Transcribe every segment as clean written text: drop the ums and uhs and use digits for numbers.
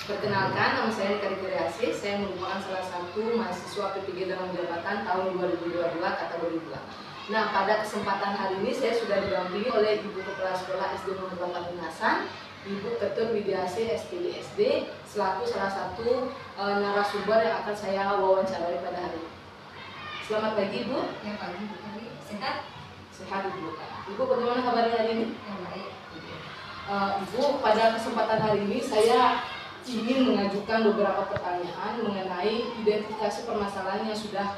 Perkenalkan, nama saya Nika Dikriasih. Saya merupakan salah satu mahasiswa P3 dalam jabatan tahun 2022 kategori 2. Nah, pada kesempatan hari ini saya sudah didampingi oleh Ibu Kepala Sekolah SD Nomor 8 Binasan, Ibu Ketut Widiasih SPD SD, selaku salah satu narasumber yang akan saya wawancarai pada hari ini. Selamat pagi, Ibu. Ya, pagi, Bu. Sehat? Sehat, Ibu. Ibu, bagaimana kabarnya hari ini? Ya, baik. Ibu, pada kesempatan hari ini saya ingin mengajukan beberapa pertanyaan mengenai identifikasi permasalahan yang sudah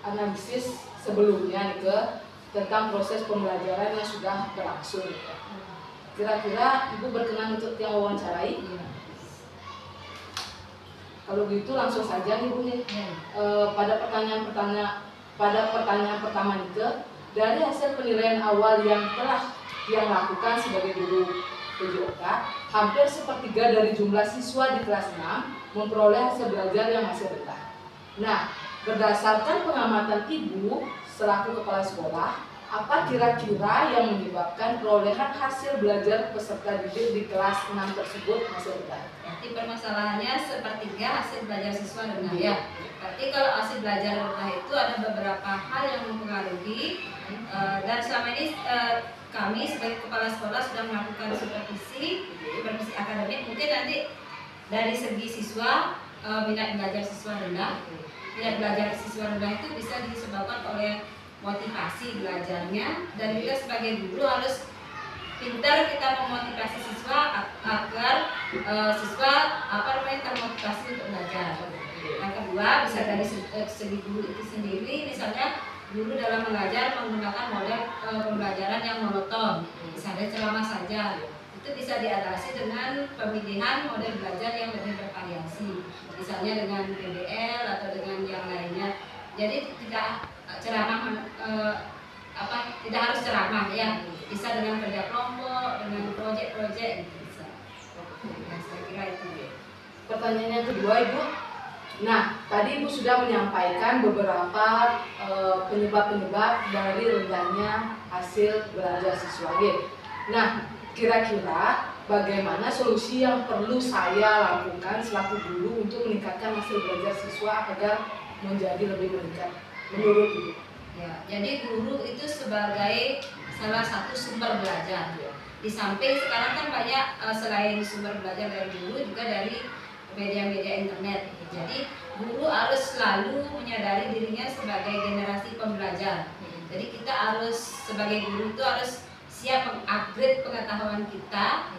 analisis sebelumnya tentang proses pembelajaran yang sudah berlangsung. Kira-kira Ibu berkenan untuk yang wawancarai? Ya. Kalau gitu langsung saja nih Bu nih. Ya. Pada pertanyaan pertama Nika, dari hasil penilaian awal yang telah yang lakukan sebagai guru PJOK, hampir sepertiga dari jumlah siswa di kelas 6 memperoleh hasil belajar yang masih rendah. Nah, berdasarkan pengamatan Ibu selaku kepala sekolah, apa kira-kira yang menyebabkan perolehan hasil belajar peserta didik di kelas 6 tersebut masih rendah? Berarti permasalahannya sepertiga hasil belajar siswa rendah ya. Berarti kalau hasil belajar rendah itu ada beberapa hal yang mempengaruhi, dan selama ini kami sebagai kepala sekolah sudah melakukan supervisi akademik. Mungkin nanti dari segi siswa, minat belajar siswa rendah. Minat belajar siswa rendah itu bisa disebabkan oleh motivasi belajarnya, dan juga sebagai guru harus pintar kita memotivasi siswa agar siswa termotivasi untuk belajar. Yang kedua, bisa dari segi guru itu sendiri, misalnya guru dalam mengajar menggunakan model pembelajaran yang monoton, misalnya ceramah saja. Itu bisa diatasi dengan pemilihan model belajar yang lebih bervariasi, misalnya dengan PBL atau dengan yang lainnya. Jadi tidak ceramah tidak harus ceramah ya, bisa dengan kerja kelompok, dengan proyek-proyek gitu bisa. Ya, saya kira itu. Pertanyaan yang kedua, Ibu. Nah, tadi Ibu sudah menyampaikan beberapa penyebab-penyebab dari rendahnya hasil belajar siswa. Nah, kira-kira bagaimana solusi yang perlu saya lakukan selaku guru untuk meningkatkan hasil belajar siswa agar menjadi lebih meningkat menurut Ibu? Ya, jadi guru itu sebagai salah satu sumber belajar. Di samping sekarang kan banyak selain sumber belajar dari guru juga dari media-media internet. Jadi guru harus selalu menyadari dirinya sebagai generasi pembelajar. Jadi kita harus sebagai guru itu harus siap mengupgrade pengetahuan kita.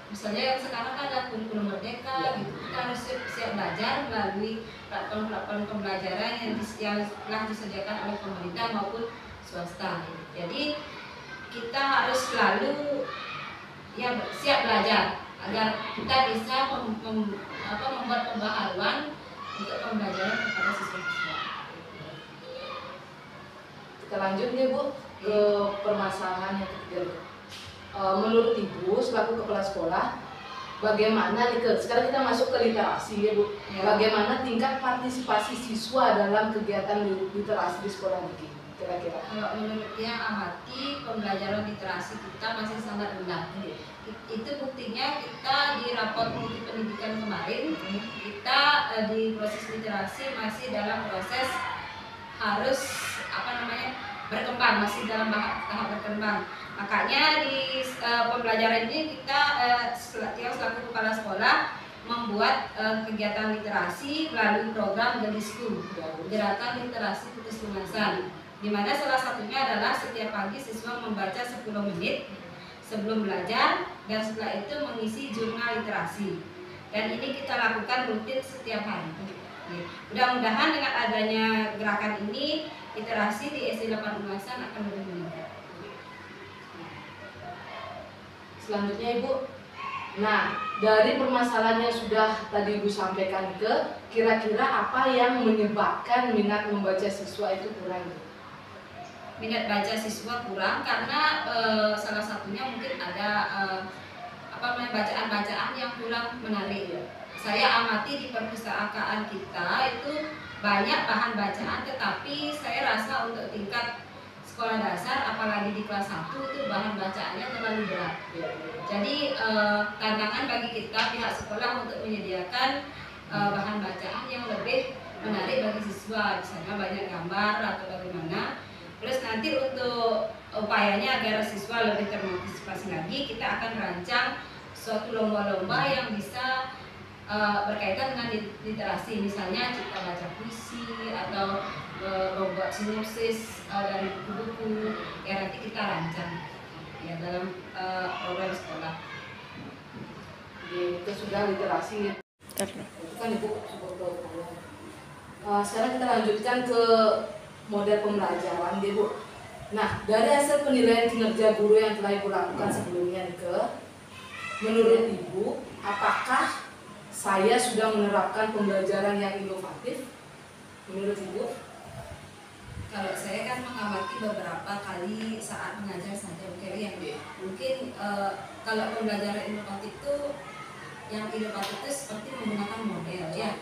Misalnya yang sekarang kan ada kurikulum merdeka, gitu. Kita harus siap belajar melalui platform-platform pembelajaran yang telah disediakan oleh pemerintah maupun swasta. Jadi kita harus selalu siap belajar agar kita bisa membuat pembaharuan untuk pembelajaran kepada siswa-siswa. Kita lanjut nih Bu ke permasalahan yang ketiga. Menurut Ibu selaku kepala sekolah, bagaimana sekarang kita masuk ke literasi ya Bu? Ya. Bagaimana tingkat partisipasi siswa dalam kegiatan literasi di sekolah ini kira-kira? Kalau menurut yang amati, pembelajaran literasi kita masih sangat rendah. Itu buktinya kita di raport mutu pendidikan kemarin, kita di proses literasi masih dalam proses harus berkembang, masih dalam tahap berkembang. Makanya di pembelajaran ini kita selaku kepala sekolah membuat kegiatan literasi melalui program Gelisku, Gerakan Literasi Putus Lunasan, di mana salah satunya adalah setiap pagi siswa membaca 10 menit sebelum belajar, dan setelah itu mengisi jurnal literasi. Dan ini kita lakukan rutin setiap hari. Mudah-mudahan dengan adanya gerakan ini, literasi di SD 8 Lunasan akan lebih meningkat. Selanjutnya Ibu, nah dari permasalahan yang sudah tadi Ibu sampaikan kira-kira apa yang menyebabkan minat membaca siswa itu kurang? Minat baca siswa kurang karena salah satunya mungkin ada bacaan-bacaan yang kurang menarik. Saya amati di perpustakaan kita itu banyak bahan bacaan, tetapi saya rasa untuk tingkat sekolah dasar, apalagi di kelas 1 itu bahan bacaannya terlalu berat. Jadi tantangan bagi kita pihak sekolah untuk menyediakan bahan bacaan yang lebih menarik bagi siswa, misalnya banyak gambar atau bagaimana. Terus nanti untuk upayanya agar siswa lebih termotivasi lagi, kita akan rancang suatu lomba-lomba yang bisa berkaitan dengan literasi, misalnya cipta baca puisi atau membuat sinopsis dari buku-buku yang nanti kita rancang ya dalam program sekolah. Itu sudah literasi. Itu kan Ibu cukup. Sekarang kita lanjutkan ke model pembelajaran, Bu. Nah, dari hasil penilaian kinerja guru yang telah Ibu lakukan sebelumnya, menurut Ibu, apakah saya sudah menerapkan pembelajaran yang inovatif? Menurut Ibu? Kalau saya kan mengamati beberapa kali saat mengajar saja, yang mungkin kalau pembelajaran inovatif itu, yang inovatif itu seperti menggunakan model ya.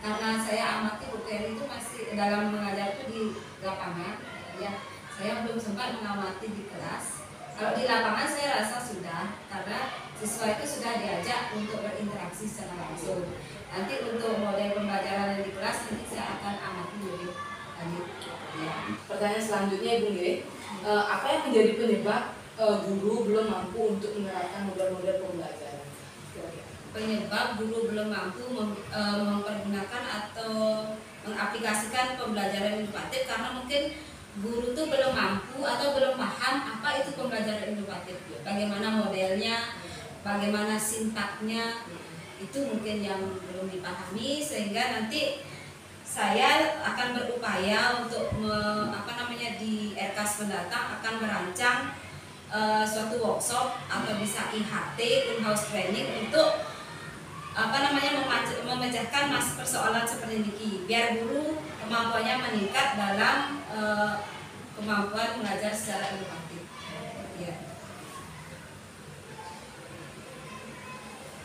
Karena saya amati Bu Keri itu masih dalam mengajar itu di lapangan, ya. Saya belum sempat mengamati di kelas. Kalau di lapangan saya rasa sudah, karena siswa itu sudah diajak untuk berinteraksi secara langsung. Nanti untuk model pembelajaran di kelas nanti saya akan amati lebih lanjut. Ya. Pertanyaan selanjutnya Ibu apa yang menjadi penyebab guru belum mampu untuk menerapkan model-model pembelajaran? Penyebab guru belum mampu mempergunakan atau mengaplikasikan pembelajaran inovatif karena mungkin guru itu belum mampu atau belum paham apa itu pembelajaran inovatif, bagaimana modelnya, bagaimana sintaknya, itu mungkin yang belum dipahami, sehingga nanti saya akan berupaya untuk di RKAS mendatang akan merancang suatu workshop atau bisa IHT, in-house training, untuk memecahkan persoalan seperti ini, biar guru kemampuannya meningkat dalam kemampuan mengajar secara inovatif. Ya.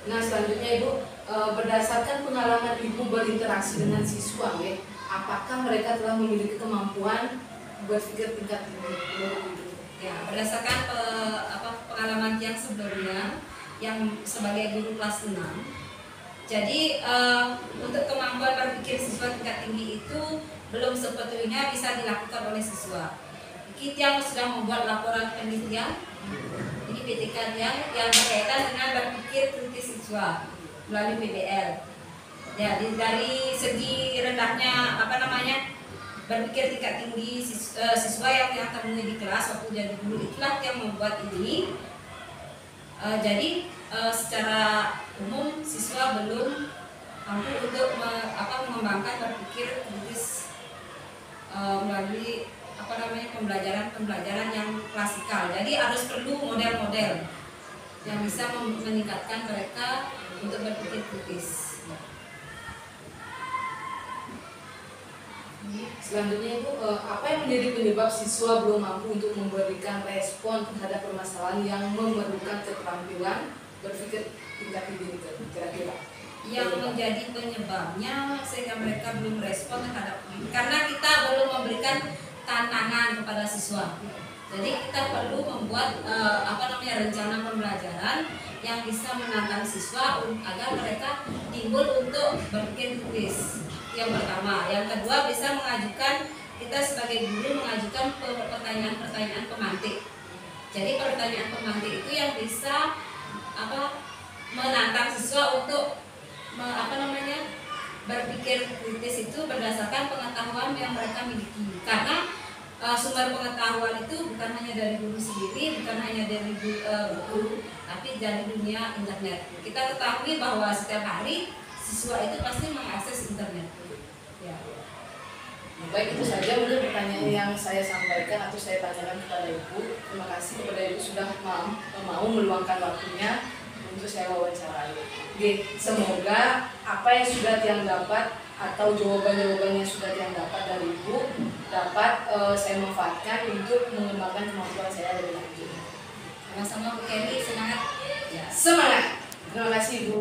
Nah, selanjutnya Ibu, berdasarkan pengalaman Ibu berinteraksi dengan siswa, apakah mereka telah memiliki kemampuan berpikir tingkat tinggi? Ya, berdasarkan pengalaman yang sebelumnya, yang sebagai guru kelas 6. Jadi untuk kemampuan berpikir siswa tingkat tinggi itu belum sepenuhnya bisa dilakukan oleh siswa. Kita sudah membuat laporan penelitian, ini PTK yang berkaitan dengan berpikir kritis siswa melalui PBL. Ya, dari segi rendahnya berpikir tingkat tinggi siswa yang temui di kelas waktu jadi guru, itulah yang membuat ini. Jadi secara umum siswa belum mampu untuk mengembangkan berpikir kritis melalui pembelajaran yang klasikal. Jadi harus perlu model-model yang bisa meningkatkan mereka untuk berpikir kritis. Selanjutnya Ibu, apa yang menjadi penyebab siswa belum mampu untuk memberikan respon terhadap permasalahan yang memerlukan keterampilan berpikir tingkat tinggi, kira-kira? Yang menjadi penyebabnya sehingga mereka belum respon terhadap, karena kita belum memberikan tantangan kepada siswa. Jadi kita perlu membuat rencana pembelajaran yang bisa menantang siswa agar mereka timbul untuk berpikir kritis. Yang pertama, yang kedua bisa mengajukan, kita sebagai guru mengajukan pertanyaan-pertanyaan pemantik. Jadi pertanyaan pemantik itu yang bisa menantang siswa untuk berpikir kritis itu berdasarkan pengetahuan yang mereka miliki. Karena sumber pengetahuan itu bukan hanya dari guru sendiri, bukan hanya dari buku, tapi dari dunia internet. Kita ketahui bahwa setiap hari siswa itu pasti mengakses internet. Ya. Baik, itu saja mungkin pertanyaan yang saya sampaikan atau saya tanyakan kepada Ibu. Terima kasih kepada Ibu sudah mau meluangkan waktunya untuk saya wawancarai. Semoga apa yang sudah Tiang dapat atau jawaban-jawaban yang sudah Tiang dapat dari Ibu dapat saya manfaatkan untuk mengembangkan kemampuan saya lebih lanjut. Sama-sama Bu Kelly, semangat. Ya, semangat. Terima kasih Ibu.